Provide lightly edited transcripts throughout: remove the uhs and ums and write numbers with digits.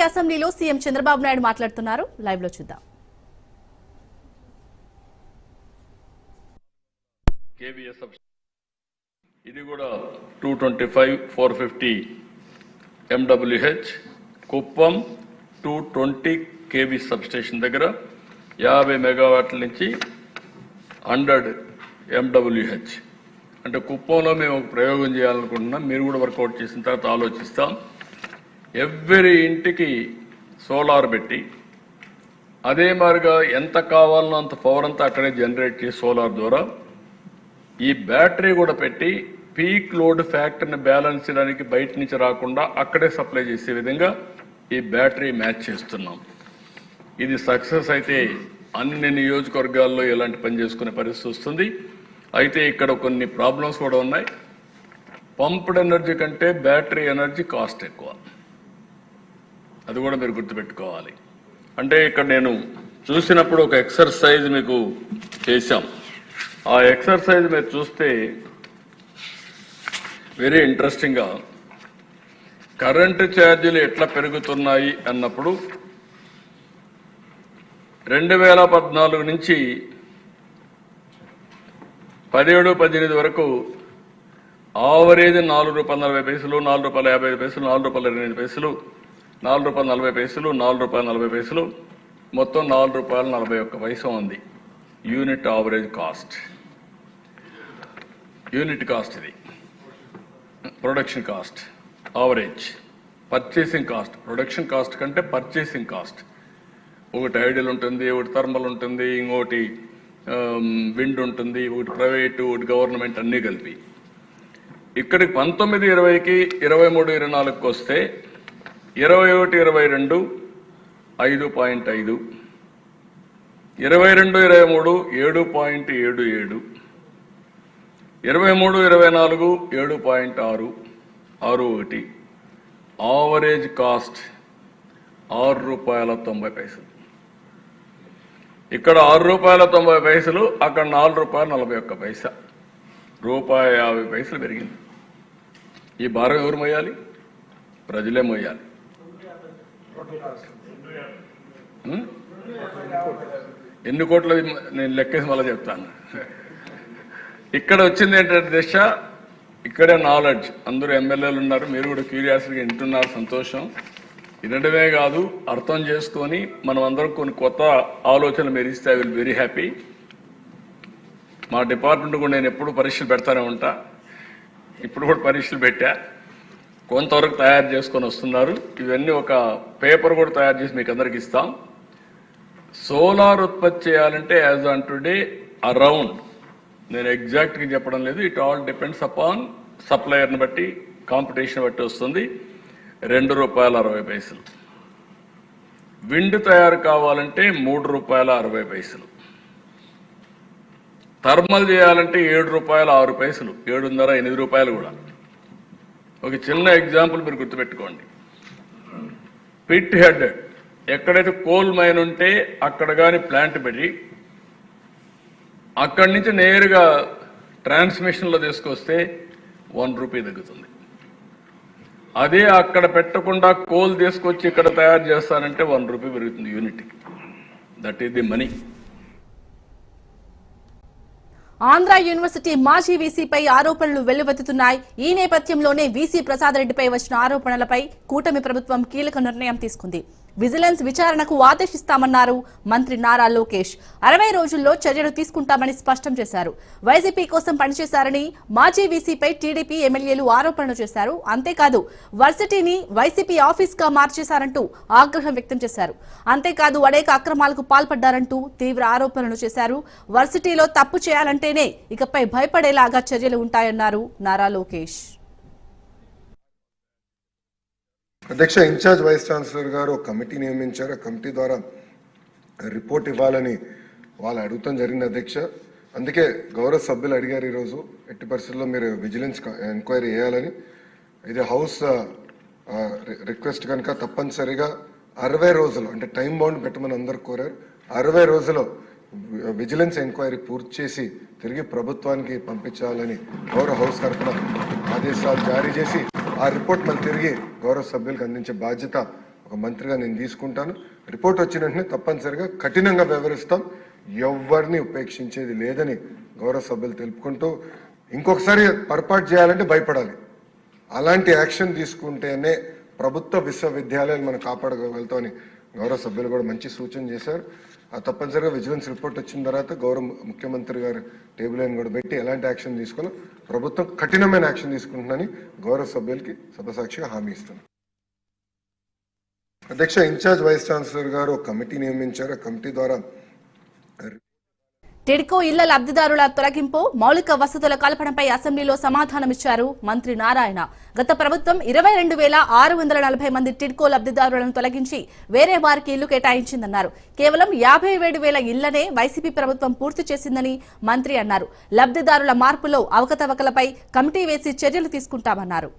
అసెంబ్లీలో సీఎం చంద్రబాబు నాయుడు మాట్లాడుతున్నారు. లైవ్ లో చూద్దాం. ఇది కూడా 225/450 MWH కుప్పం 220 kV సబ్స్టేషన్ దగ్గర 50 మెగావాట్ల నుంచి 100 MWH అంటే కుప్పంలో మేము ఒక ప్రయోగం చేయాలనుకుంటున్నాం. మీరు కూడా వర్కౌట్ చేసిన తర్వాత ఆలోచిస్తాం. ఎవ్రీ ఇంటికి సోలార్ పెట్టి అదే మాదిరిగా ఎంత కావాలనో అంత పవర్ అంతా అక్కడే జనరేట్ చేసి సోలార్ ద్వారా ఈ బ్యాటరీ కూడా పెట్టి పీక్ లోడ్ ఫ్యాక్టర్ని బ్యాలెన్స్ చేయడానికి బయట నుంచి రాకుండా అక్కడే సప్లై చేసే విధంగా ఈ బ్యాటరీ మ్యాచ్ చేస్తున్నాం. ఇది సక్సెస్ అయితే అన్ని నియోజకవర్గాల్లో ఇలాంటి పని చేసుకునే పరిస్థితి వస్తుంది. అయితే ఇక్కడ కొన్ని ప్రాబ్లమ్స్ కూడా ఉన్నాయి. పంప్డ్ ఎనర్జీ కంటే బ్యాటరీ ఎనర్జీ కాస్ట్ ఎక్కువ, అది కూడా మీరు గుర్తుపెట్టుకోవాలి. అంటే ఇక్కడ నేను చూసినప్పుడు ఒక ఎక్సర్సైజ్ మీకు చేశాం. ఆ ఎక్సర్సైజ్ మీరు చూస్తే వెరీ ఇంట్రెస్టింగ్గా కరెంటు ఛార్జీలు ఎట్లా పెరుగుతున్నాయి అన్నప్పుడు 2014 నుంచి 17-18 వరకు ఆవరేజ్ ₹4.40, ₹4.55, ₹4.28, ₹4.40, ₹4.40, మొత్తం ₹4.41 ఉంది unit average cost. Unit cost ఇది production cost average. Purchasing cost production cost కంటే పర్చేసింగ్ కాస్ట్ ఒకటి ఐడియల్ ఉంటుంది, ఒకటి థర్మల్ ఉంటుంది, ఇంకోటి విండ్ ఉంటుంది, ఒకటి ప్రైవేటు, ఒకటి గవర్నమెంట్ అన్నీ కలిపి. ఇక్కడికి 19-20కి 23-24కి వస్తే 21-22 5.5, 22-23 7.77, 23-24 7.61, ఆవరేజ్ కాస్ట్ ₹6.90. ఇక్కడ ₹6.90, అక్కడ ₹4.41, ₹1.50 పెరిగింది. ఈ భారం ఎవరు మోయాలి? ప్రజలే మోయాలి. ఎన్ని కోట్ల నేను లెక్కేసి మళ్ళీ చెప్తాను. ఇక్కడ వచ్చింది ఏంటంటే దిశ, ఇక్కడే నాలెడ్జ్. అందరూ ఎమ్మెల్యేలు ఉన్నారు, మీరు కూడా క్యూరియాసిటీగా వింటున్నారు, సంతోషం. వినడమే కాదు అర్థం చేసుకొని మనం అందరం కొన్ని కొత్త ఆలోచనలు మీరు ఇస్తే ఐ విల్ వెరీ హ్యాపీ. మా డిపార్ట్మెంట్ కూడా నేను ఎప్పుడు పరీక్షలు పెడతానే ఉంటా. ఇప్పుడు కూడా పరీక్షలు పెట్టా, కొంతవరకు తయారు చేసుకొని వస్తున్నారు. ఇవన్నీ ఒక పేపర్ కూడా తయారు చేసి మీకు అందరికి ఇస్తాం. సోలార్ ఉత్పత్తి చేయాలంటే యాజ్ ఆన్ టుడే అరౌండ్, నేను ఎగ్జాక్ట్గా చెప్పడం లేదు, ఇట్ ఆల్ డిపెండ్స్ అపాన్ సప్లయర్ని బట్టి, కాంపిటీషన్ బట్టి వస్తుంది. ₹2.60. విండ్ తయారు కావాలంటే ₹3.60. థర్మల్ చేయాలంటే ₹7.06, ₹7.5, ₹8 కూడా. ఒక చిన్న ఎగ్జాంపుల్ మీరు గుర్తుపెట్టుకోండి. పిట్ హెడ్, ఎక్కడైతే కోల్ మైన్ ఉంటే అక్కడ కానీ ప్లాంట్ పెట్టి అక్కడి నుంచి నేరుగా ట్రాన్స్మిషన్లో తీసుకొస్తే ₹1 తగ్గుతుంది. అదే అక్కడ పెట్టకుండా కోల్ తీసుకొచ్చి ఇక్కడ తయారు చేస్తానంటే ₹1 పెరుగుతుంది యూనిట్కి. That is the money. Andhra university మాజీ వీసీపై ఆరోపణలు వెల్లువెత్తుతున్నాయి. ఈ నేపథ్యంలోనే వీసీ ప్రసాద్ రెడ్డిపై వచ్చిన ఆరోపణలపై కూటమి ప్రభుత్వం కీలక నిర్ణయం తీసుకుంది. విజిలెన్స్ విచారణకు ఆదేశిస్తామన్నారు మంత్రి నారా లోకేష్. 60 రోజుల్లో చర్యలు తీసుకుంటామని స్పష్టం చేశారు. వైసీపీ కోసం పనిచేశారని మాజీ వీసీపై టీడీపీ ఎమ్మెల్యేలు ఆరోపణలు చేశారు. అంతేకాదు వర్సిటీని వైసీపీ ఆఫీస్ గా మార్చేశారంటూ ఆగ్రహం వ్యక్తం చేశారు. అంతేకాదు అనేక అక్రమాలకు పాల్పడ్డారంటూ తీవ్ర ఆరోపణలు చేశారు. వర్సిటీలో తప్పు చేయాలంటేనే ఇకపై భయపడేలాగా చర్యలు ఉంటాయన్నారు నారా లోకేష్. అధ్యక్ష, ఇన్ఛార్జ్ వైస్ ఛాన్సలర్ గారు ఒక కమిటీ నియమించారు. ఆ కమిటీ ద్వారా రిపోర్ట్ ఇవ్వాలని వాళ్ళు అడుగుతాం జరిగింది అధ్యక్ష. అందుకే గౌరవ సభ్యులు అడిగారు ఈరోజు ఎట్టి పరిస్థితుల్లో మీరు విజిలెన్స్ ఎంక్వైరీ చేయాలని. ఇది హౌస్ రిక్వెస్ట్ కనుక తప్పనిసరిగా 60 రోజులు అంటే టైం బౌండ్ పెట్టమని అందరు కోరారు. 60 రోజులు విజిలెన్స్ ఎంక్వైరీ పూర్తి చేసి తిరిగి ప్రభుత్వానికి పంపించాలని గౌరవ హౌస్ తరఫున ఆదేశాలు జారీ చేసి ఆ రిపోర్ట్ మళ్ళీ తిరిగి గౌరవ సభ్యులకు అందించే బాధ్యత ఒక మంత్రిగా నేను తీసుకుంటాను. రిపోర్ట్ వచ్చిన వెంటనే తప్పనిసరిగా కఠినంగా వ్యవహరిస్తాం. ఎవరిని ఉపేక్షించేది లేదని గౌరవ సభ్యులు తెలుపుకుంటూ, ఇంకొకసారి పొరపాటు చేయాలంటే భయపడాలి. అలాంటి యాక్షన్ తీసుకుంటేనే ప్రభుత్వ విశ్వవిద్యాలయాలు మనం కాపాడగలుగుతామని గౌరవ సభ్యులు కూడా మంచి సూచన చేశారు. ఆ తప్పనిసరిగా విజిలెన్స్ రిపోర్ట్ వచ్చిన తర్వాత గౌరవ ముఖ్యమంత్రి గారు టేబుల్ లైన్ కూడా పెట్టి ఎలాంటి యాక్షన్ తీసుకోవాలో ప్రభుత్వం కఠినమైన యాక్షన్ తీసుకుంటుందని గౌరవ సభ్యులకి సభసాక్షిగా హామీ ఇస్తున్నాను. అధ్యక్ష, ఇన్ఛార్జ్ వైస్ ఛాన్సలర్ గారు ఒక కమిటీ నియమించారు. ఆ కమిటీ ద్వారా టిడ్కో ఇళ్ల లబ్ధిదారుల తొలగింపు, మౌలిక వసతుల కల్పనపై అసెంబ్లీలో సమాధానమిచ్చారు మంత్రి నారాయణ. గత ప్రభుత్వం 22,640 మంది టిడ్కో లబ్ధిదారులను తొలగించి వేరే వారికి ఇల్లు కేటాయించిందన్నారు. కేవలం 57,000 ఇళ్లనే వైసీపీ ప్రభుత్వం పూర్తి చేసిందని మంత్రి అన్నారు. లబ్ధిదారుల మార్పులో అవకతవకలపై కమిటీ వేసి చర్యలు తీసుకుంటామన్నారు.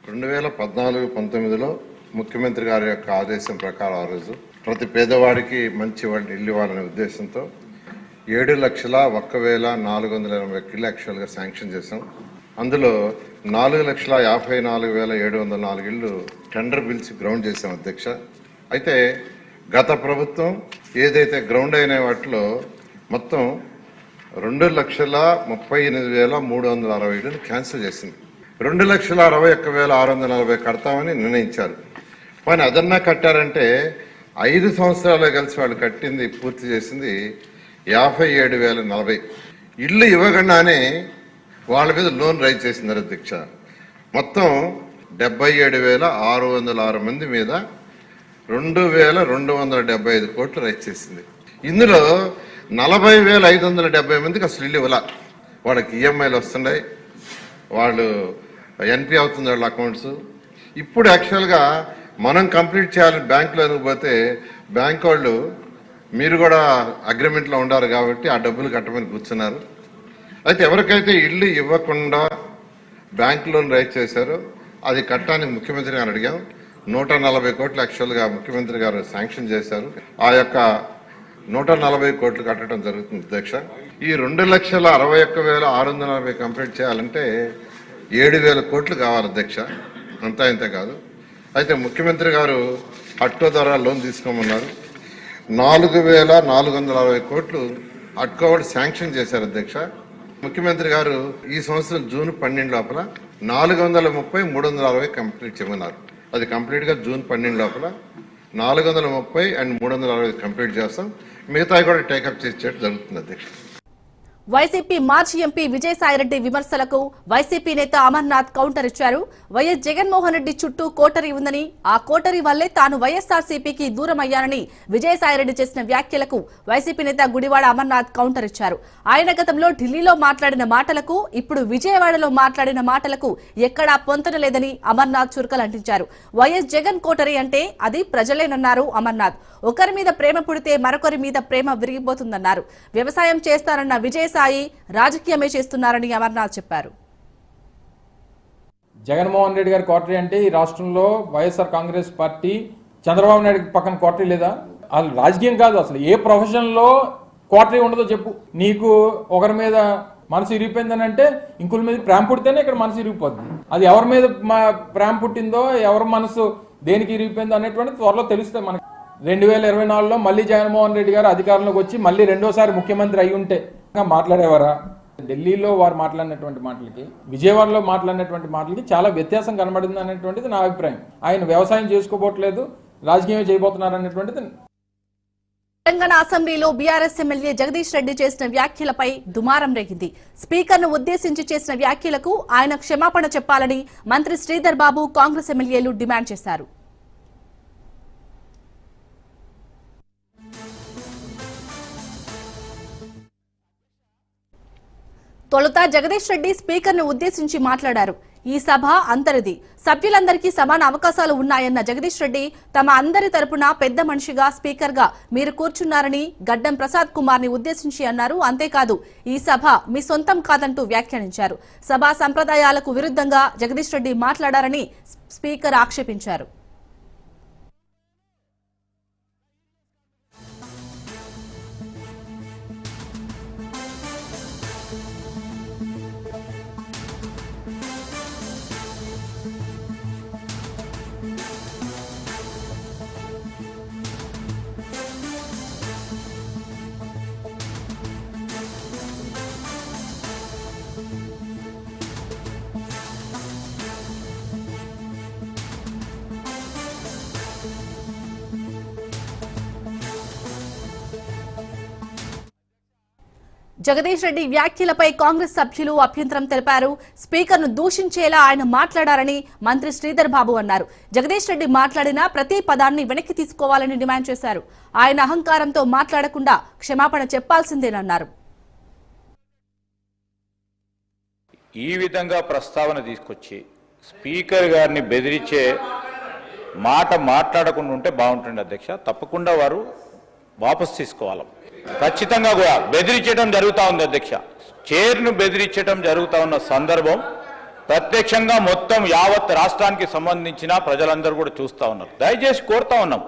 2014-19లో ముఖ్యమంత్రి గారి యొక్క ఆదేశం ప్రకారం ఆ రోజు ప్రతి పేదవాడికి మంచి ఇల్లు ఇవ్వాలనే ఉద్దేశంతో 7,01,480 ఇళ్ళు యాక్చువల్గా శాంక్షన్ చేశాం. అందులో 4,54,704 ఇళ్ళు టెండర్ బిల్స్ గ్రౌండ్ చేశాం అధ్యక్ష. అయితే గత ప్రభుత్వం ఏదైతే గ్రౌండ్ అయిన వాటిలో మొత్తం 2,38,360 ఇళ్ళని క్యాన్సిల్ చేసింది. 2,61,640 కడతామని నిర్ణయించారు. కానీ అదన్నా కట్టారంటే 5 సంవత్సరాలు కలిసి వాళ్ళు కట్టింది పూర్తి చేసింది 57,040 ఇళ్ళు ఇవ్వకుండానే వాళ్ళ మీద లోన్ రైజ్ చేసింది అధ్యక్ష. మొత్తం 77,606 మంది మీద 2,275 కోట్లు రైజ్ చేసింది. ఇందులో 40,570 మందికి అసలు ఇల్లు ఇవ్వాల. వాళ్ళకి ఈఎంఐలు వస్తున్నాయి, వాళ్ళు ఎన్పి అవుతుంది వాళ్ళ అకౌంట్స్. ఇప్పుడు యాక్చువల్గా మనం కంప్లీట్ చేయాలని బ్యాంకులో పోతే బ్యాంక్ వాళ్ళు మీరు కూడా అగ్రిమెంట్లో ఉండారు కాబట్టి ఆ డబ్బులు కట్టమని కూర్చున్నారు. అయితే ఎవరికైతే ఇల్లు ఇవ్వకుండా బ్యాంక్ లోన్ రైజ్ చేశారో అది కట్టడానికి ముఖ్యమంత్రి గారు అడిగాం. 140 కోట్లు యాక్చువల్గా ముఖ్యమంత్రి గారు శాంక్షన్ చేశారు. ఆ యొక్క 140 కోట్లు కట్టడం జరుగుతుంది అధ్యక్ష. ఈ 2,61,640 కంప్లీట్ చేయాలంటే 7,000 కోట్లు కావాలి అధ్యక్ష. అంతా ఇంత కాదు. అయితే ముఖ్యమంత్రి గారు అట్కో ద్వారా లోన్ తీసుకోమన్నారు. 4,460 కోట్లు అట్కో కూడా శాంక్షన్ చేశారు అధ్యక్ష. ముఖ్యమంత్రి గారు ఈ సంవత్సరం జూన్ 12 లోపల 430, 360 కంప్లీట్ చేయమన్నారు. అది కంప్లీట్గా జూన్ 12 లోపల 430 and 360 కంప్లీట్ చేస్తాం. మిగతా కూడా టేకప్ చేసేట్టు జరుగుతుంది అధ్యక్ష. వైసీపీ మాజీ ఎంపీ విజయసాయిరెడ్డి విమర్శలకు వైసీపీ నేత అమర్నాథ్ కౌంటర్ ఇచ్చారు. వైఎస్ జగన్మోహన్ రెడ్డి చుట్టూ కోటరీ ఉందని, ఆ కోటరీ వల్లే తాను వైఎస్ఆర్సీపీకి దూరమయ్యానని విజయసాయిరెడ్డి చేసిన వ్యాఖ్యలకు వైసీపీ నేత గుడివాడ అమర్నాథ్ కౌంటర్ ఇచ్చారు. ఆయన గతంలో ఢిల్లీలో మాట్లాడిన మాటలకు, ఇప్పుడు విజయవాడలో మాట్లాడిన మాటలకు ఎక్కడా పొంతన లేదని అమర్నాథ్ చురకలు అంటించారు. వైఎస్ జగన్ కోటరీ అంటే అది ప్రజలేనన్నారు అమర్నాథ్. ఒకరి మీద ప్రేమ పుడితే మరొకరి మీద ప్రేమ విరిగిపోతుందన్నారు. వ్యవసాయం చేస్తారన్న విజయసాయి రాజకీయమే చేస్తున్నారని అమర్నాథ్ చెప్పారు. జగన్మోహన్ రెడ్డి గారి కోటరీ అంటే ఈ రాష్ట్రంలో వైఎస్ఆర్ కాంగ్రెస్ పార్టీ చంద్రబాబు నాయుడు పక్కన కోటరీ లేదా? అది రాజకీయం కాదు. అసలు ఏ ప్రొఫెషన్లో కోటరీ ఉండదో చెప్పు. నీకు ఒకరి మీద మనసు ఇరిగిపోయిందని అంటే ఇంకొకరి మీద ప్రేమ పుడితేనే ఇక్కడ మనసు ఇరిగిపోద్ది. అది ఎవరి మీద ప్రేమ పుట్టిందో, ఎవరి మనసు దేనికి ఇరిగిపోయిందో అనేటువంటి త్వరలో తెలుస్తుంది మనకి. 2024లో మళ్ళీ జగన్మోహన్ రెడ్డి గారు అధికారంలోకి వచ్చి మళ్ళీ రెండోసారి ముఖ్యమంత్రి అయి ఉంటే మాట్లాడేవారా? ఢిల్లీలో వారు మాట్లాడినటువంటి మాటలకి, విజయవాడలో మాట్లాడినటువంటి మాటలకి చాలా వ్యత్యాసం కనబడింది అనేటువంటిది నా అభిప్రాయం. ఆయన వ్యవసాయం చేసుకోబోట్లేదు, రాజకీయం చేయబోతున్నారు అనేటువంటిది. తెలంగాణ అసెంబ్లీలో బీఆర్ఎస్ ఎమ్మెల్యే జగదీష్ రెడ్డి చేసిన వ్యాఖ్యలపై దుమారం రేగింది. స్పీకర్ను ఉద్దేశించి చేసిన వ్యాఖ్యలకు ఆయన క్షమాపణ చెప్పాలని మంత్రి శ్రీధర్ బాబు, కాంగ్రెస్ ఎమ్మెల్యేలు డిమాండ్ చేశారు. తొలుత జగదీష్ రెడ్డి స్పీకర్ను ఉద్దేశించి మాట్లాడారు. ఈ సభ అందరిది, సభ్యులందరికీ సమాన అవకాశాలు ఉన్నాయన్న జగదీష్ రెడ్డి తమ అందరి తరపున పెద్ద మనిషిగా స్పీకర్గా మీరు కూర్చున్నారని గడ్డం ప్రసాద్ కుమార్ ని ఉద్దేశించి అన్నారు. అంతేకాదు, ఈ సభ మీ సొంతం కాదంటూ వ్యాఖ్యానించారు. సభా సంప్రదాయాలకు విరుద్ధంగా జగదీష్ రెడ్డి మాట్లాడారని స్పీకర్ ఆక్షేపించారు. జగదీష్ రెడ్డి వ్యాఖ్యలపై కాంగ్రెస్ సభ్యులు అభ్యంతరం తెలిపారు. స్పీకర్ను దూషించేలా ఆయన మాట్లాడారని మంత్రి శ్రీధర్ బాబు అన్నారు. జగదీష్ రెడ్డి మాట్లాడిన ప్రతి పదాన్ని వెనక్కి తీసుకోవాలని డిమాండ్ చేశారు. ఆయన అహంకారంతో మాట్లాడకుండా క్షమాపణ చెప్పాల్సిందేనన్నారు. ఈ విధంగా ప్రస్తావన తీసుకొచ్చి స్పీకర్ గారిని బెదిరించే మాట మాట్లాడకుండా ఉంటే బాగుంటుంది అధ్యక్ష. తప్పకుండా వారు వాపసు తీసుకోవాలి. ఖచ్చితంగా కూడా బెదిరించడం జరుగుతూ ఉంది అధ్యక్ష. చైర్ను బెదిరించడం జరుగుతూ ఉన్న సందర్భం ప్రత్యక్షంగా మొత్తం యావత్ రాష్ట్రానికి సంబంధించిన ప్రజలందరూ కూడా చూస్తూ ఉన్నారు. దయచేసి కోరుతా ఉన్నాం.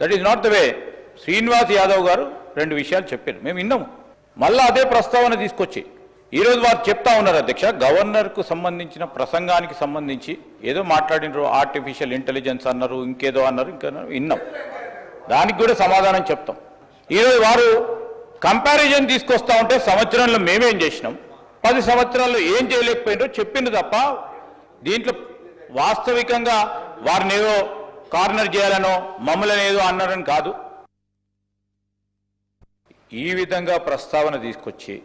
That is not the way. Srinivas Yadav గారు 2 విషయాలు చెప్పారు, మేము విన్నాము. మళ్ళా అదే ప్రస్తావన తీసుకొచ్చి ఈరోజు వారు చెప్తా ఉన్నారు అధ్యక్ష. గవర్నర్కు సంబంధించిన ప్రసంగానికి సంబంధించి ఏదో మాట్లాడినారు, ఆర్టిఫిషియల్ ఇంటెలిజెన్స్ అన్నారు, ఇంకేదో అన్నారు, ఇంకా విన్నాం. దానికి కూడా సమాధానం చెప్తాం. ఈరోజు వారు కంపారిజన్ తీసుకొస్తా ఉంటే సంవత్సరంలో మేమేం చేసినాం, 10 సంవత్సరాల్లో ఏం చేయలేకపోయినారో చెప్పింది తప్ప దీంట్లో వాస్తవికంగా వారిని ఏదో కార్నర్ చేయాలనో మమ్మల్ని ఏదో అన్నారని కాదు. ఈ విధంగా ప్రస్తావన తీసుకొచ్చి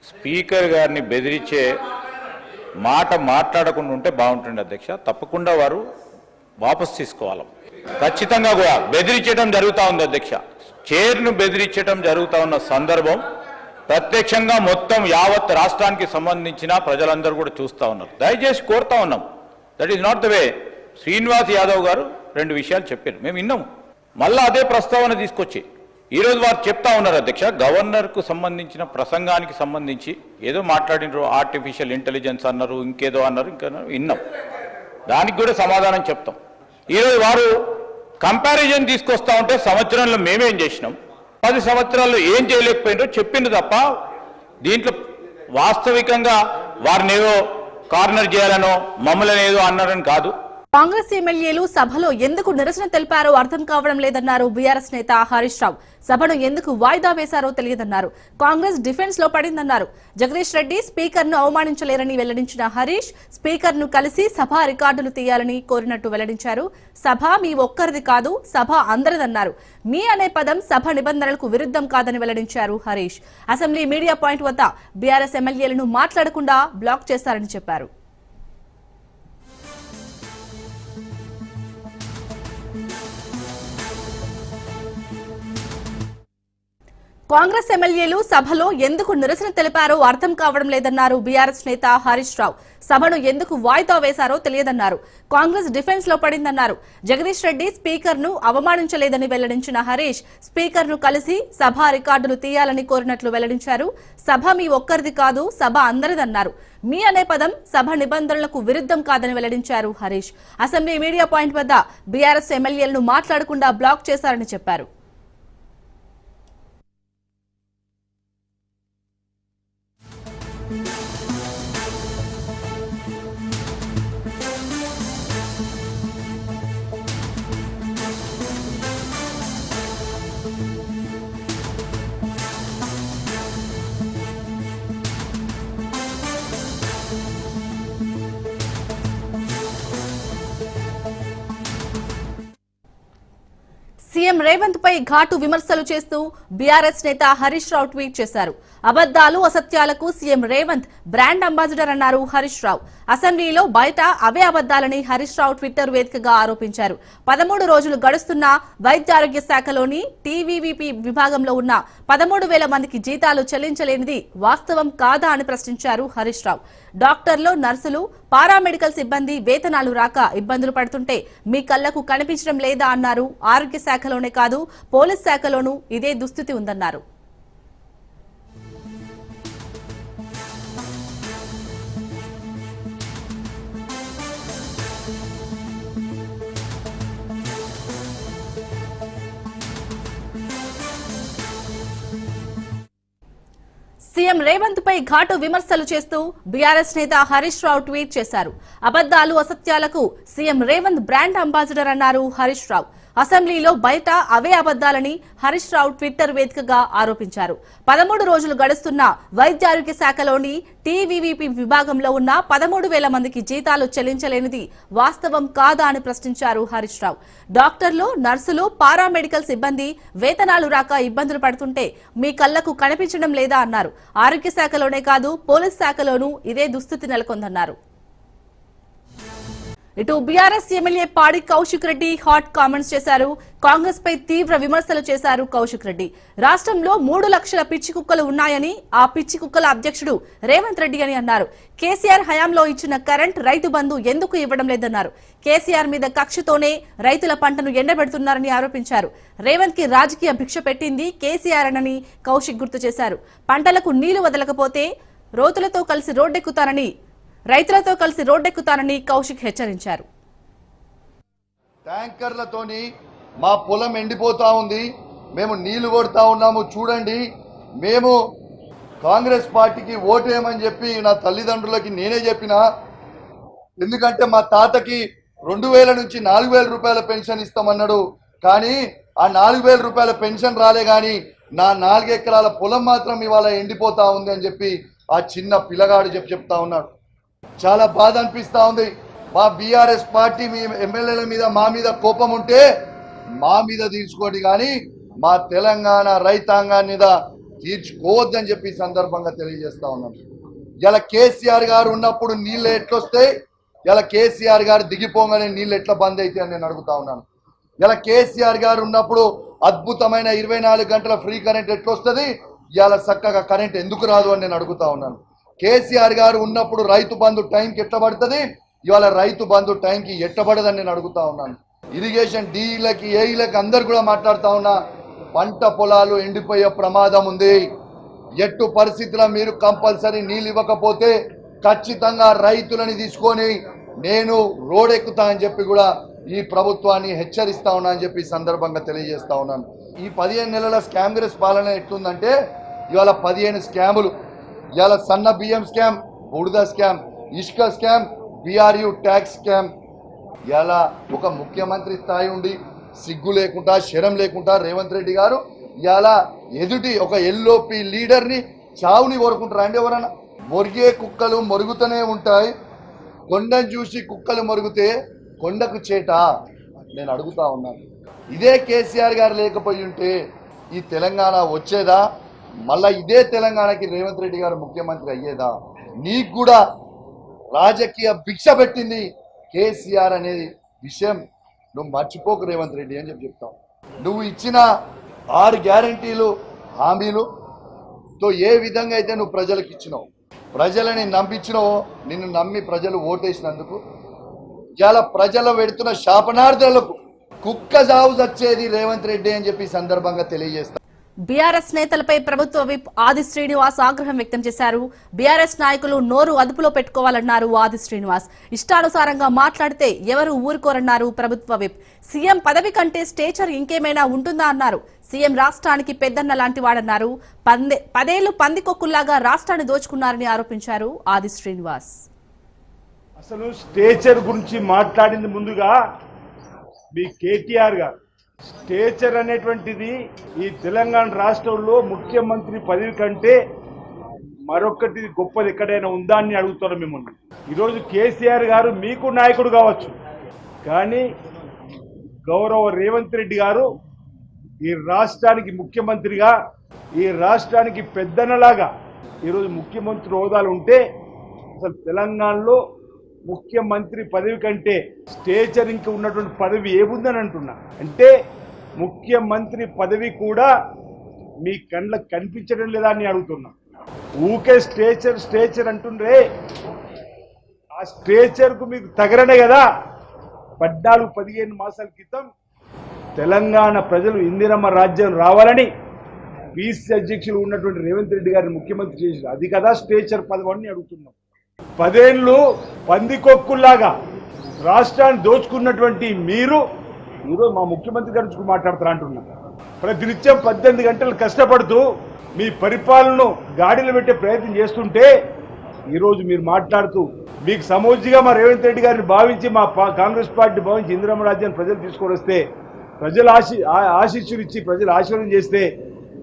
స్పీకర్ గారిని బెదిరించే మాట మాట్లాడకుండా ఉంటే బాగుంటుంది అధ్యక్ష. తప్పకుండా వారు వాపసు తీసుకోవాలి. ఖచ్చితంగా కూడా బెదిరించడం జరుగుతూ ఉంది అధ్యక్ష. చైర్ను బెదిరించడం జరుగుతూ ఉన్న సందర్భం ప్రత్యక్షంగా మొత్తం యావత్ రాష్ట్రానికి సంబంధించిన ప్రజలందరూ కూడా చూస్తూ ఉన్నారు. దయచేసి కోరుతా ఉన్నాం. That is not the way. Srinivas Yadav గారు 2 విషయాలు చెప్పారు, మేము విన్నాము. మళ్ళా అదే ప్రస్తావన తీసుకొచ్చి ఈరోజు వారు చెప్తా ఉన్నారు అధ్యక్ష. గవర్నర్కు సంబంధించిన ప్రసంగానికి సంబంధించి ఏదో మాట్లాడినారు, ఆర్టిఫిషియల్ ఇంటెలిజెన్స్ అన్నారు, ఇంకేదో అన్నారు, ఇంకా విన్నాం. దానికి కూడా సమాధానం చెప్తాం. ఈరోజు వారు కంపారిజన్ తీసుకొస్తా ఉంటే సంవత్సరంలో మేమేం చేసినాం, 10 సంవత్సరాల్లో ఏం చేయలేకపోయినారో చెప్పింది తప్ప దీంట్లో వాస్తవికంగా వారిని ఏదో కార్నర్ చేయాలనో మమ్మల్ని ఏదో అన్నారని కాదు. కాంగ్రెస్ ఎమ్మెల్యేలు సభలో ఎందుకు నిరసన తెలిపారో అర్థం కావడం లేదన్నారు బీఆర్ఎస్ నేత హరీష్ రావు. సభను ఎందుకు వాయిదా వేశారో తెలియదన్నారు. కాంగ్రెస్ డిఫెన్స్ లో పడిందన్నారు. జగదీష్ రెడ్డి స్పీకర్ ను అవమానించలేరని వెల్లడించిన హరీష్ స్పీకర్ ను కలిసి సభ రికార్డులు తీయాలని కోరినట్టు వెల్లడించారు. సభ మీ ఒక్కరిది కాదు, సభ అందరిదన్నారు. మీ అనే పదం సభ నిబంధనలకు విరుద్ధం కాదని వెల్లడించారు హరీష్. అసెంబ్లీ మీడియా పాయింట్ వద్ద బీఆర్ఎస్ ఎమ్మెల్యేలను మాట్లాడకుండా బ్లాక్ చేశారని చెప్పారు. కాంగ్రెస్ ఎమ్మెల్యేలు సభలో ఎందుకు నిరసన తెలిపారో అర్థం కావడం లేదన్నారు బీఆర్ఎస్ నేత హరీష్ రావు. సభను ఎందుకు వాయిదా వేశారో తెలియదన్నారు. కాంగ్రెస్ డిఫెన్స్ లో పడిందన్నారు. జగదీష్ రెడ్డి స్పీకర్ ను అవమానించలేదని వెల్లడించిన హరీష్ స్పీకర్ ను కలిసి సభ రికార్డులు తీయాలని కోరినట్లు వెల్లడించారు. సభ మీ ఒక్కరిది కాదు, సభ అందరిదన్నారు. మీ అనే పదం సభ నిబంధనలకు విరుద్ధం కాదని వెల్లడించారు హరీష్. అసెంబ్లీ మీడియా పాయింట్ వద్ద బీఆర్ఎస్ ఎమ్మెల్యేలను మాట్లాడకుండా బ్లాక్ చేశారని చెప్పారు. సీఎం రేవంత్ పై ఘాటు విమర్శలు చేస్తూ బీఆర్ఎస్ నేత హరీష్ రావు ట్వీట్ చేశారు. అబద్దాలు అసత్యాలకు సీఎం రేవంత్ బ్రాండ్ అంబాసిడర్ అన్నారు హరీష్ రావు. అసెంబ్లీలో బయట అవే అబద్దాలని హరీష్ రావు ట్విట్టర్ వేదికగా ఆరోపించారు. 13 రోజులు గడుస్తున్నా వైద్య ఆరోగ్య శాఖలోని టీవీవీపీ విభాగంలో ఉన్న 13,000 మందికి జీతాలు చెల్లించలేనిది వాస్తవం కాదా అని ప్రశ్నించారు హరీష్ రావు. డాక్టర్లు, నర్సులు, పారామెడికల్ సిబ్బంది వేతనాలు రాక ఇబ్బందులు పడుతుంటే మీ కళ్లకు కనిపించడం లేదా అన్నారు. ఆరోగ్య శాఖలోనే కాదు, పోలీస్ శాఖలోనూ ఇదే దుస్థితి ఉందన్నారు. సీఎం రేవంత్ పై ఘాటు విమర్శలు చేస్తూ బీఆర్ఎస్ నేత హరీష్ రావు ట్వీట్ చేశారు. అబద్దాలు అసత్యాలకు సీఎం రేవంత్ బ్రాండ్ అంబాసిడర్ అన్నారు హరీష్ రావు. అసెంబ్లీలో బయట అవే అబద్దాలని హరీష్ రావు ట్విట్టర్ వేదికగా ఆరోపించారు. 13 రోజులు గడుస్తున్న వైద్య ఆరోగ్య శాఖలోని టీవీవీపీ విభాగంలో ఉన్న 13,000 మందికి జీతాలు చెల్లించలేనిది వాస్తవం కాదా అని ప్రశ్నించారు హరీష్ రావు. డాక్టర్లు, నర్సులు, పారామెడికల్ సిబ్బంది వేతనాలు రాక ఇబ్బందులు పడుతుంటే మీ కళ్లకు కనిపించడం లేదా అన్నారు. ఆరోగ్య శాఖలోనే కాదు పోలీస్ శాఖలోనూ ఇదే దుస్థితి నెలకొందన్నారు. ఇటు బీఆర్ఎస్ ఎమ్మెల్యే పాడి కౌశిక్ రెడ్డి హాట్ కామెంట్స్ చేశారు. కాంగ్రెస్ పై తీవ్ర విమర్శలు చేశారు కౌశిక్ రెడ్డి. రాష్ట్రంలో 3 లక్షల పిచ్చి కుక్కలు ఉన్నాయని, ఆ పిచ్చి కుక్కల అధ్యక్షుడు రేవంత్ రెడ్డి అని అన్నారు. కేసీఆర్ హయాంలో ఇచ్చిన కరెంట్ రైతు బంధు ఎందుకు ఇవ్వడం లేదన్నారు. కేసీఆర్ మీద కక్షతోనే రైతుల పంటను ఎండబెడుతున్నారని ఆరోపించారు. రేవంత్ కి రాజకీయ భిక్ష పెట్టింది కేసీఆర్ అని కౌశిక్ గుర్తు చేశారు. పంటలకు నీళ్లు వదలకపోతే రైతులతో కలిసి రోడ్డెక్కుతానని కౌశిక్ హెచ్చరించారు. ట్యాంకర్లతోని మా పొలం ఎండిపోతా ఉంది, మేము నీళ్లు కొడతా ఉన్నాము చూడండి. మేము కాంగ్రెస్ పార్టీకి ఓటేయమని చెప్పి నా తల్లిదండ్రులకి నేనే చెప్పిన. ఎందుకంటే మా తాతకి 2,000 నుంచి 4,000 రూపాయల పెన్షన్ ఇస్తామన్నాడు. కానీ ఆ 4,000 రూపాయల పెన్షన్ రాలే, కానీ నా 4 ఎకరాల పొలం మాత్రం ఇవాళ ఎండిపోతా ఉంది అని చెప్పి ఆ చిన్న పిల్లగాడు చెప్తా ఉన్నాడు. చాలా బాధ అనిపిస్తా ఉంది. మా బీఆర్ఎస్ పార్టీ మీ ఎమ్మెల్యేల మీద మా మీద కోపం ఉంటే మా మీద తీర్చుకోండి, కానీ మా తెలంగాణ రైతాంగాన్ని మీద తీర్చుకోవద్దని చెప్పి సందర్భంగా తెలియజేస్తా ఉన్నాం. ఇలా కేసీఆర్ గారు ఉన్నప్పుడు నీళ్ళు ఎట్లొస్తాయి, ఇలా కేసీఆర్ గారు దిగిపోగానే నీళ్ళు ఎట్లా బంద్ అయితే అని నేను అడుగుతా ఉన్నాను. ఇలా కేసీఆర్ గారు ఉన్నప్పుడు అద్భుతమైన 24 గంటల ఫ్రీ కరెంట్ ఎట్లొస్తుంది, ఇలా చక్కగా కరెంట్ ఎందుకు రాదు అని నేను అడుగుతా ఉన్నాను. కేసీఆర్ గారు ఉన్నప్పుడు రైతు బంధు టైంకి ఎట్టబడుతుంది, ఇవాళ రైతు బంధు టైంకి ఎట్టబడదని నేను అడుగుతా ఉన్నాను. ఇరిగేషన్ డీలకి ఏఈలకి అందరు కూడా మాట్లాడుతా ఉన్నా, పంట పొలాలు ఎండిపోయే ప్రమాదం ఉంది. ఎట్టు పరిస్థితుల్లో మీరు కంపల్సరీ నీళ్ళు ఇవ్వకపోతే ఖచ్చితంగా రైతులని తీసుకొని నేను రోడ్డెక్కుతా అని చెప్పి కూడా ఈ ప్రభుత్వాన్ని హెచ్చరిస్తా ఉన్నా అని చెప్పి సందర్భంగా తెలియజేస్తా ఉన్నాను. ఈ 15 నెలల కాంగ్రెస్ పాలన ఎట్లుందంటే ఇవాళ 15 స్కాములు. ఇవాళ సన్న బియ్యం స్కామ్, బుడద స్కామ్, ఇసుక స్కామ్, బీఆర్యూ ట్యాక్స్ స్కామ్. ఇలా ఒక ముఖ్యమంత్రి స్థాయి ఉండి సిగ్గు లేకుండా శరం లేకుండా రేవంత్ రెడ్డి గారు ఇలా ఎదుటి ఒక ఎల్ఓపి లీడర్ని చావుని కోరుకుంటారా అండి ఎవరన్నా? మొరిగే కుక్కలు మొరుగుతూనే ఉంటాయి, కొండను చూసి కుక్కలు మొరిగితే కొండకు చేట. నేను అడుగుతా ఉన్నాను, ఇదే కేసీఆర్ గారు లేకపోయి ఉంటే ఈ తెలంగాణ వచ్చేదా? మళ్ళా ఇదే తెలంగాణకి రేవంత్ రెడ్డి గారు ముఖ్యమంత్రి అయ్యేదా? నీకు కూడా రాజకీయ భిక్ష పెట్టింది కేసీఆర్ అనేది విషయం నువ్వు మర్చిపోకు రేవంత్ రెడ్డి అని చెప్తావు. నువ్వు ఇచ్చిన 6 గ్యారంటీలు హామీలుతో ఏ విధంగా అయితే నువ్వు ప్రజలకు ఇచ్చినావు, ప్రజలని నమ్మించినావో, నిన్ను నమ్మి ప్రజలు ఓటేసినందుకు ఇలా ప్రజలు పెడుతున్న శాపనార్థాలకు కుక్క సాగు వచ్చేది రేవంత్ రెడ్డి అని చెప్పి సందర్భంగా తెలియజేస్తా. బీఆర్ఎస్ నేతలపై ప్రభుత్వ విప్ ఆది శ్రీనివాస్ ఆగ్రహం వ్యక్తం చేశారు. బీఆర్ఎస్ నాయకులు నోరు అదుపులో పెట్టుకోవాలన్నారు ఆది శ్రీనివాస్. ఇష్టానుసారంగా మాట్లాడితే ఎవరు ఊరుకోరన్నారు ప్రభుత్వ విప్. సీఎం పదవి కంటే స్టేచర్ ఇంకేమైనా ఉంటుందా అన్నారు. సీఎం రాష్ట్రానికి పెద్దన్న లాంటి వాడన్నారు. 10 ఏళ్లు పందికొక్కుల్లాగా రాష్ట్రాన్ని దోచుకున్నారని ఆరోపించారు ఆది శ్రీనివాస్. అసలు స్టేచర్ గురించి మాట్లాడింది ముందుగా మీ కేటీఆర్ గారు. స్టేచర్ అనేటువంటిది ఈ తెలంగాణ రాష్ట్రంలో ముఖ్యమంత్రి పదవి కంటే మరొకటి గొప్పది ఎక్కడైనా ఉందా అని అడుగుతారు మిమ్మల్ని. ఈరోజు కేసీఆర్ గారు మీకు నాయకుడు కావచ్చు, కానీ గౌరవ రేవంత్ రెడ్డి గారు ఈ రాష్ట్రానికి ముఖ్యమంత్రిగా, ఈ రాష్ట్రానికి పెద్దనలాగా ఈరోజు ముఖ్యమంత్రి హోదాలు ఉంటే అసలు తెలంగాణలో ముఖ్యమంత్రి పదవి కంటే స్టేచర్ ఇంకా ఉన్నటువంటి పదవి ఏముందని అంటున్నా. అంటే ముఖ్యమంత్రి పదవి కూడా మీ కళ్ళకు కనిపించడం లేదా అని అడుగుతున్నా. ఊకే స్టేచర్ స్టేచర్ అంటుండ్రే, ఆ స్టేచర్కు మీకు తగరనే కదా 14-15 మాసాల క్రితం తెలంగాణ ప్రజలు ఇందిరమ్మ రాజ్యం రావాలని బీసీ అధ్యక్షులు ఉన్నటువంటి రేవంత్ రెడ్డి గారిని ముఖ్యమంత్రి చేశారు. అది కదా స్టేచర్ పదవి అని అడుగుతున్నాం. 10 ఏళ్ళు పందికొక్కుల్లాగా రాష్ట్రాన్ని దోచుకున్నటువంటి మీరు ఈరోజు మా ముఖ్యమంత్రి గారి మాట్లాడుతారు అంటున్నారు. ప్రతినిత్యం 18 గంటలు కష్టపడుతూ మీ పరిపాలనను గాడిలో పెట్టే ప్రయత్నం చేస్తుంటే ఈరోజు మీరు మాట్లాడుతూ మీకు సమోజిగా మా రేవంత్ రెడ్డి గారిని భావించి, మా కాంగ్రెస్ పార్టీ భావించి ఇందిరమ్మ రాజ్యాన్ని ప్రజలు తీసుకొని వస్తే ప్రజల ఆశీస్సులు ఇచ్చి ప్రజలు ఆశీర్వాదం చేస్తే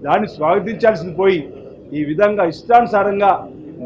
దాన్ని స్వాగతించాల్సింది పోయి ఈ విధంగా ఇష్టానుసారంగా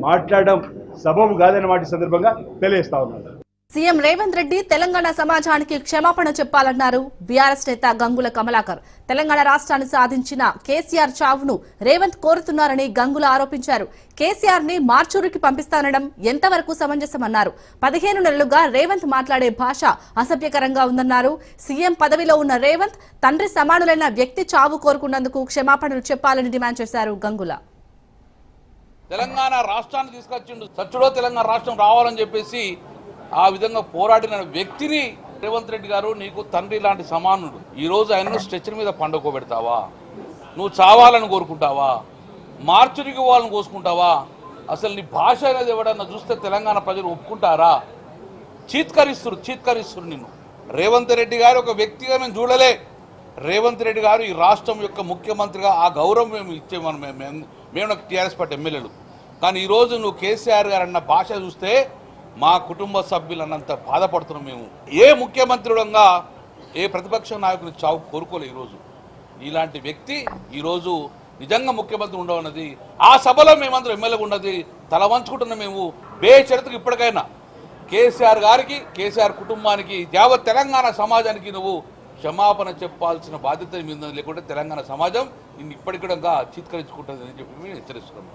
మాట్లాడడం సబబు కాదన్నమాట సందర్భంగా తెలియజేస్తా ఉన్నాను. సీఎం రేవంత్ రెడ్డి తెలంగాణ సమాజానికి క్షమాపణ చెప్పాలన్నారు బీఆర్ఎస్ నేత గంగుల కమలాకర్. తెలంగాణ రాష్ట్రాన్ని సాధించిన కేసీఆర్ చావును రేవంత్ కోరుతున్నారని గంగుల ఆరోపించారు. కేసీఆర్ ని మార్చూరికి పంపిస్తానడం ఎంతవరకు సమంజసమన్నారు. 15 నెలలుగా రేవంత్ మాట్లాడే భాష అసభ్యకరంగా ఉందన్నారు. సీఎం పదవిలో ఉన్న రేవంత్ తండ్రి సమానులైన వ్యక్తి చావు కోరుకున్నందుకు క్షమాపణలు చెప్పాలని డిమాండ్ చేశారు గంగుల. తెలంగాణ రాష్ట్రాన్ని తీసుకొచ్చిండు, సచ్చుడో తెలంగాణ రాష్ట్రం రావాలని చెప్పేసి ఆ విధంగా పోరాడిన వ్యక్తిని రేవంత్ రెడ్డి గారు నీకు తండ్రి లాంటి సమానుడు. ఈ రోజు ఆయనను స్ట్రెచర్ మీద పండుకోబెడతావా? నువ్వు చావాలని కోరుకుంటావా? మార్చురికి వాళ్ళని కోసుకుంటావా? అసలు నీ భాష అనేది ఎవడన్నా చూస్తే తెలంగాణ ప్రజలు ఒప్పుకుంటారా? చీత్కరిస్తురు నిన్ను. రేవంత్ రెడ్డి గారు ఒక వ్యక్తిగా మేము చూడలే. రేవంత్ రెడ్డి గారు ఈ రాష్ట్రం యొక్క ముఖ్యమంత్రిగా ఆ గౌరవం మేము ఇచ్చేమని మేము టీఆర్ఎస్ పార్టీ ఎమ్మెల్యేలు. కానీ ఈరోజు నువ్వు కేసీఆర్ గారు అన్న భాష చూస్తే మా కుటుంబ సభ్యులన్నంత బాధపడుతున్నాం మేము. ఏ ముఖ్యమంత్రుడంగా ఏ ప్రతిపక్ష నాయకుని చావు కోరుకోలే. ఈరోజు ఇలాంటి వ్యక్తి ఈరోజు నిజంగా ముఖ్యమంత్రి ఉండవన్నది ఆ సభలో మేమందరం ఎమ్మెల్యేగా ఉన్నది తల వంచుకుంటున్నాం. మేము బేషరతుకు ఇప్పటికైనా కేసీఆర్ గారికి, కేసీఆర్ కుటుంబానికి, యావత్ తెలంగాణ సమాజానికి నువ్వు క్షమాపణ చెప్పాల్సిన బాధ్యత మీద, లేకుంటే తెలంగాణ సమాజం నిన్ను ఇప్పటికీ చీత్కరించుకుంటుంది అని చెప్పి మేము హెచ్చరిస్తున్నాం.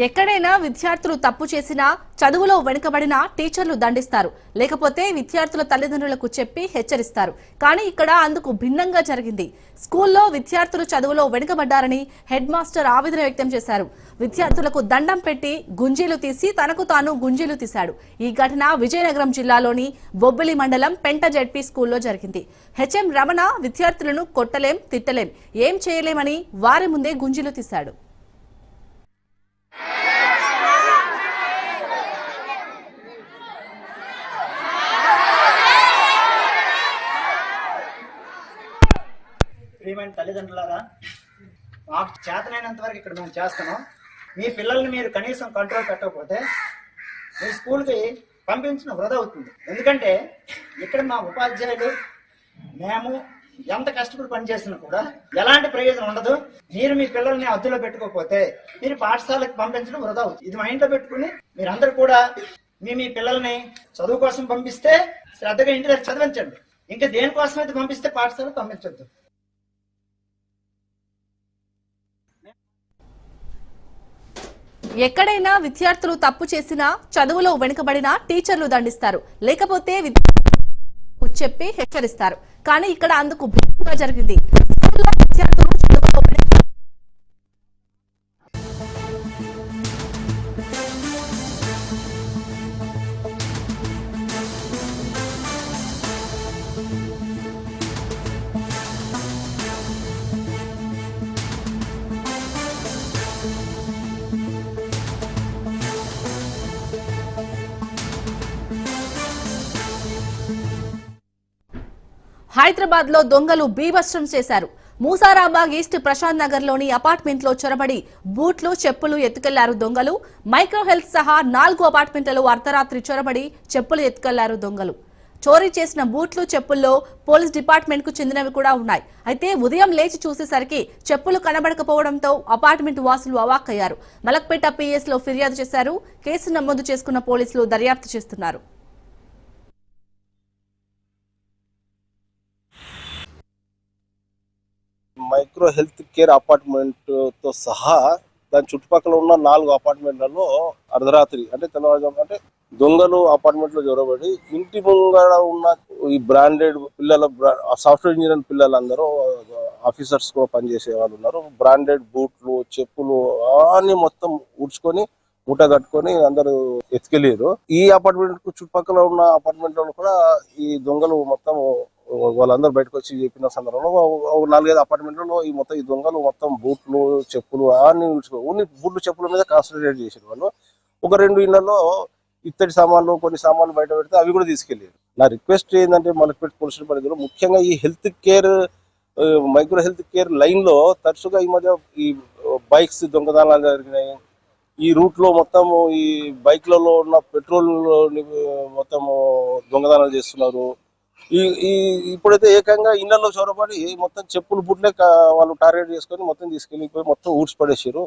ఎక్కడైనా విద్యార్థులు తప్పు చేసినా చదువులో వెనుకబడిన టీచర్లు దండిస్తారు, లేకపోతే విద్యార్థుల తల్లిదండ్రులకు చెప్పి హెచ్చరిస్తారు. కానీ ఇక్కడ అందుకు భిన్నంగా జరిగింది. స్కూల్లో విద్యార్థులు చదువులో వెనుకబడ్డారని హెడ్ మాస్టర్ ఆవేదన వ్యక్తం చేశారు. విద్యార్థులకు దండం పెట్టి గుంజీలు తీసి తనకు తాను గుంజీలు తీశాడు. ఈ ఘటన విజయనగరం జిల్లాలోని బొబ్బిలి మండలం పెంట జెడ్పీ స్కూల్లో జరిగింది. హెచ్ఎం రమణ విద్యార్థులను కొట్టలేం, తిట్టలేం, ఏం చేయలేమని వారి ముందే గుంజీలు తీశాడు. ప్రియమైన తల్లిదండ్రులారా, మాకు చేతనైనంత వరకు ఇక్కడ మేము చేస్తున్నాం. మీ పిల్లల్ని మీరు కనీసం కంట్రోల్ పెట్టకపోతే మీ స్కూల్కి పంపించిన వృధా అవుతుంది. ఎందుకంటే ఇక్కడ మా ఉపాధ్యాయులు మేము ఎంత కష్టపడి పనిచేసినా కూడా ఎలాంటి ప్రయోజనం ఉండదు. మీరు మీ పిల్లల్ని అద్దులో పెట్టుకోకపోతే మీరు పాఠశాలకు పంపించడం వృధా అవుతుంది. ఇది మైండ్లో పెట్టుకుని మీరందరూ కూడా మీ పిల్లల్ని చదువు కోసం పంపిస్తే శ్రద్ధగా ఇంటి దగ్గర చదివించండి. ఇంకా దేనికోసం అయితే పంపిస్తే పాఠశాలకు పంపించొద్దు. ఎక్కడైనా విద్యార్థులు తప్పు చేసినా చదువులో వెనుకబడినా టీచర్లు దండిస్తారు, లేకపోతే చెప్పి హెచ్చరిస్తారు. కానీ ఇక్కడ అందుకు భిన్నంగా జరిగింది. స్కూల్లో విద్యార్థులు చదువులో హైదరాబాద్ లో దొంగలు బీభత్సం చేశారు. మూసారాబాగ్ ఈస్ట్ ప్రశాంత్ నగర్ లోని అపార్ట్మెంట్ లో చొరబడి బూట్లు, చెప్పులు ఎత్తుకెళ్లారు దొంగలు. మైక్రో హెల్త్ సహా 4 అపార్ట్మెంట్లలో అర్ధరాత్రి చొరబడి చెప్పులు ఎత్తుకెళ్లారు దొంగలు. చోరీ చేసిన బూట్లు, చెప్పుల్లో పోలీస్ డిపార్ట్మెంట్ కు చెందినవి కూడా ఉన్నాయి. అయితే ఉదయం లేచి చూసేసరికి చెప్పులు కనబడకపోవడంతో అపార్ట్మెంట్ వాసులు అవాక్కయ్యారు. మలక్పేట పిఎస్ లో ఫిర్యాదు చేశారు. కేసు నమోదు చేసుకున్న పోలీసులు దర్యాప్తు చేస్తున్నారు. మైక్రో హెల్త్ కేర్ అపార్ట్మెంట్ తో సహా దాని చుట్టుపక్కల ఉన్న 4 అపార్ట్మెంట్లలో అర్ధరాత్రి అంటే తెల్లవారుజాము అంటే దొంగలు అపార్ట్మెంట్ లో జొరబడి ఇంటి ముంగడ ఉన్న ఈ బ్రాండెడ్ పిల్లల సాఫ్ట్వేర్ ఇంజనీర్ పిల్లలందరూ ఆఫీసర్స్ కూడా పనిచేసే వాళ్ళు ఉన్నారు. బ్రాండెడ్ బూట్లు, చెప్పులు అన్ని మొత్తం ఉడ్చుకొని మూట కట్టుకొని అందరూ ఎత్తుకెళ్ళారు. ఈ అపార్ట్మెంట్ కు చుట్టుపక్కల ఉన్న అపార్ట్మెంట్లలో కూడా ఈ దొంగలు మొత్తం వాళ్ళందరూ బయటకు వచ్చి చెప్పిన సందర్భంలో 4-5 అపార్ట్మెంట్లలో ఈ మొత్తం ఈ దొంగలు మొత్తం బూట్లు చెప్పులు అన్ని ఓన్లీ బూట్లు చెప్పుల మీద కాన్సన్ట్రేట్ చేసారు వాళ్ళు. ఒక 2 ఇళ్లలో ఇత్తడి సామాన్లు కొన్ని సామాన్లు బయట పెడితే అవి కూడా తీసుకెళ్ళారు. నా రిక్వెస్ట్ ఏంటంటే మలక్పేట పోలీసుల పరిధిలో ముఖ్యంగా ఈ health care micro health care line లో తరచుగా ఈ మధ్య ఈ బైక్స్ దొంగతనాలు జరిగినాయి. ఈ రూట్ లో మొత్తం ఈ బైక్లలో ఉన్న పెట్రోల్ మొత్తం దొంగతనాలు చేస్తున్నారు. ఈ ఇప్పుడైతే ఏకంగా ఇళ్లలో చొరబడి మొత్తం చెప్పులు బుట్లే వాళ్ళు టార్గెట్ చేసుకొని మొత్తం తీసుకెళ్ళిపోయి మొత్తం ఊడ్చి పడేసారు.